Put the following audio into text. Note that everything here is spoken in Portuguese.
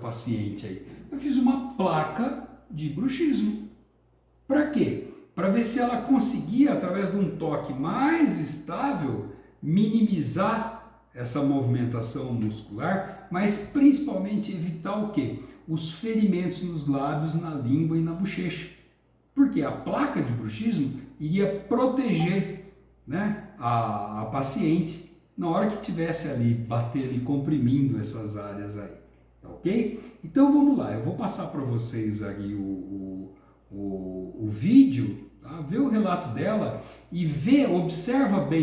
paciente aí? Eu fiz uma placa de bruxismo. Para quê? Para ver se ela conseguia, através de um toque mais estável, minimizar essa movimentação muscular, mas principalmente evitar o quê? Os ferimentos nos lábios, na língua e na bochecha. Porque a placa de bruxismo iria proteger, né, a paciente na hora que estivesse ali batendo e comprimindo essas áreas aí, tá ok? Então vamos lá, eu vou passar para vocês aí o vídeo, tá? Vê o relato dela e observa bem